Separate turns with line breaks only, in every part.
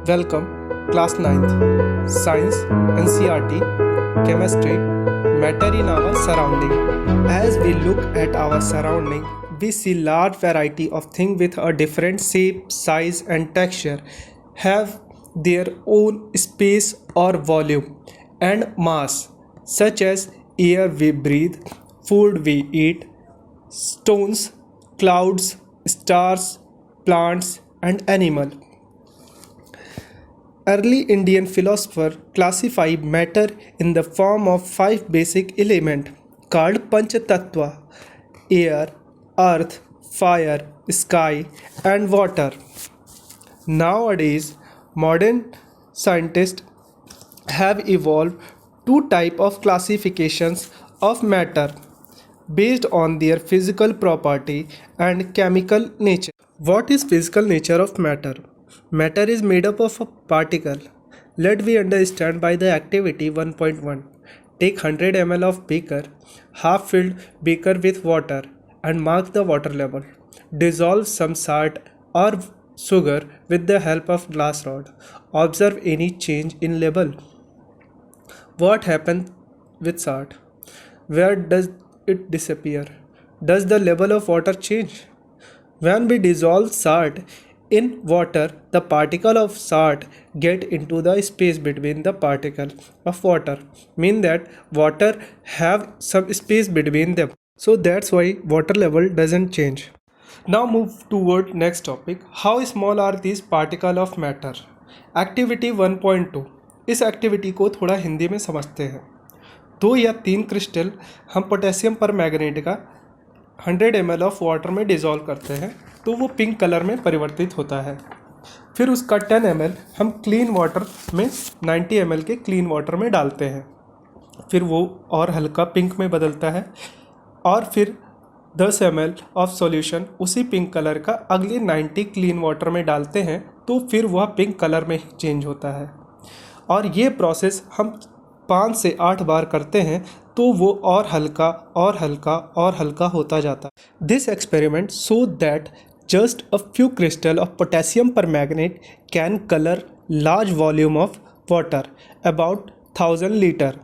Welcome, Class 9th, Science, NCERT, Chemistry, Matter in our surrounding. As we look at our surrounding, we see large variety of things with a different shape, size and texture have their own space or volume and mass, such as air we breathe, food we eat, stones, clouds, stars, plants and animals. Early Indian philosophers classified matter in the form of five basic elements called Panchatattva: air, earth, fire, sky, and water. Nowadays, modern scientists have evolved two types of classifications of matter based on their physical property and chemical nature. What is physical nature of matter? Matter is made up of a particle. Let we understand by the activity 1.1. Take 100 ml of beaker, half filled beaker with water and mark the water level. Dissolve some salt or sugar with the help of glass rod. Observe any change in level. What happens with salt? Where does it disappear? Does the level of water change? When we dissolve salt in water, the particle of salt get into the space between the particle of water. Mean that water have some space between them. So that's why water level doesn't change. Now move toward next topic. How small are these particles of matter? Activity 1.2. इस activity को थोड़ा हिंदी में समझते हैं. 2 या 3 crystal हम potassium पर magnet का 100 ml ऑफ वाटर में डिज़ोल्व करते हैं तो वो पिंक कलर में परिवर्तित होता है. फिर उसका 10 ml हम क्लीन वाटर में 90 ml के क्लीन वाटर में डालते हैं. फिर वो और हल्का पिंक में बदलता है और फिर 10 ml ऑफ सॉल्यूशन उसी पिंक कलर का अगले 90 क्लीन वाटर में डालते हैं तो फिर वह पिंक कलर में ही चेंज होता है. और ये प्रोसेस हम 5 से 8 बार करते हैं तो वो और हल्का और हल्का और हल्का होता जाता है. This experiment show that just a few crystal of potassium permanganate can colour large volume of water about 1000 litre.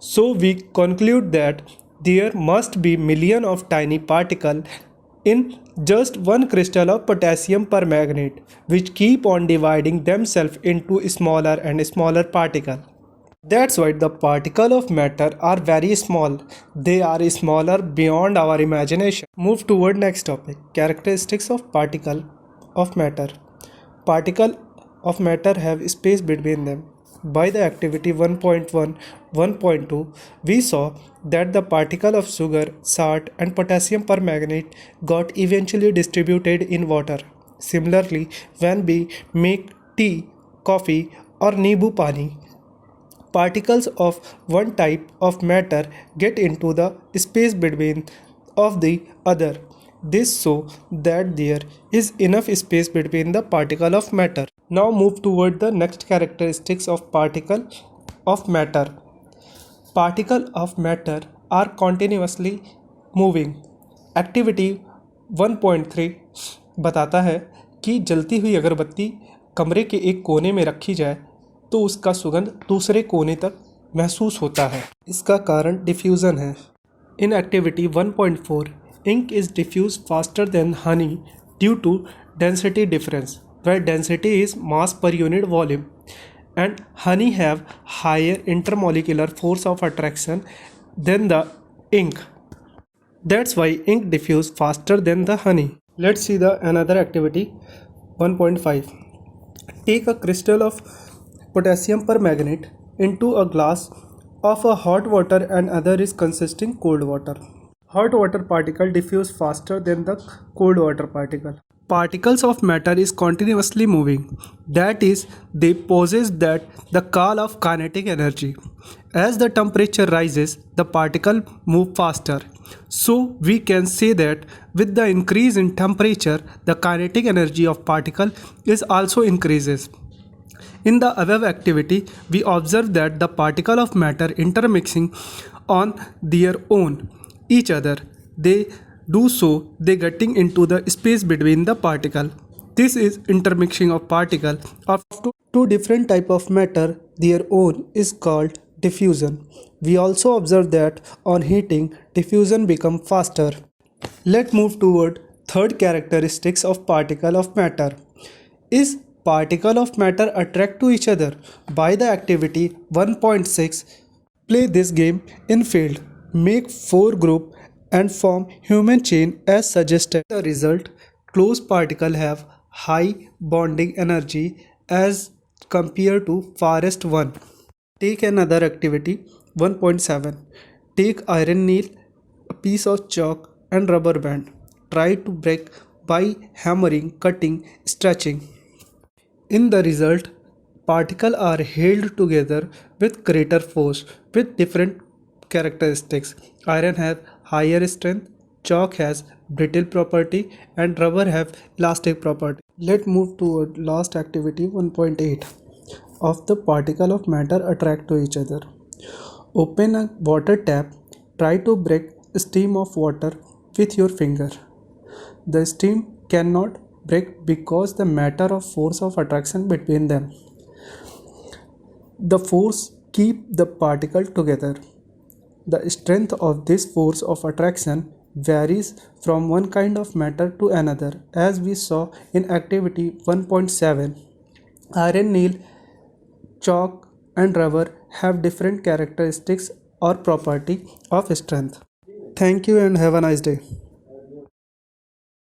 So we conclude that there must be million of tiny particle in just one crystal of potassium permanganate which keep on dividing themselves into smaller and smaller particle. That's why the particle of matter are very small. They are smaller beyond our imagination. Move toward next topic. Characteristics of particle of matter. Particle of matter have space between them. By the activity 1.1, 1.2, we saw that the particle of sugar, salt and potassium permanganate got eventually distributed in water. Similarly, when we make tea, coffee or Nibu Pani, particles of one type of matter get into the space between of the other. This shows that there is enough space between the particle of matter. Now move toward the next characteristics of particle of matter. Particle of matter are continuously moving. Activity 1.3 बताता है कि जलती हुई अगरबत्ती कमरे के एक कोने में रखी जाए तो उसका सुगंध दूसरे कोने तक महसूस होता है. इसका कारण डिफ्यूज़न है. In activity 1.4, ink is diffused faster than honey due to density difference, where density is mass per unit volume and honey have higher intermolecular force of attraction than the ink. That's why ink diffuse faster than the honey. Let's see the another activity 1.5. Take a crystal of potassium permanganate into a glass of a hot water and other is consisting cold water. Hot water particle diffuse faster than the cold water particle. Particles of matter is continuously moving. That is, they possess that the call of kinetic energy. As the temperature rises, the particle move faster. So we can say that with the increase in temperature, the kinetic energy of particle is also increases. In the above activity, we observe that the particle of matter intermixing on their own each other. They do so they getting into the space between the particle. This is intermixing of particle of two different type of matter their own is called diffusion. We also observe that on heating diffusion become faster. Let's move toward third characteristics of particle of matter. Is particle of matter attract to each other? By the activity 1.6, play this game in field. Make 4 group and form human chain as suggested. The result, closed particle have high bonding energy as compared to farthest one. Take another activity 1.7. Take iron nail, a piece of chalk and rubber band. Try to break by hammering, cutting, stretching. In the result, particles are held together with greater force with different characteristics. Iron has higher strength, chalk has brittle property and rubber have elastic property. Let's move toward last activity 1.8 of the particle of matter attract to each other. Open a water tap, try to break a stream of water with your finger. The stream cannot break because the matter of force of attraction between them. The force keep the particle together. The strength of this force of attraction varies from one kind of matter to another as we saw in activity 1.7. Iron nail, chalk and rubber have different characteristics or property of strength. Thank you and have a nice day.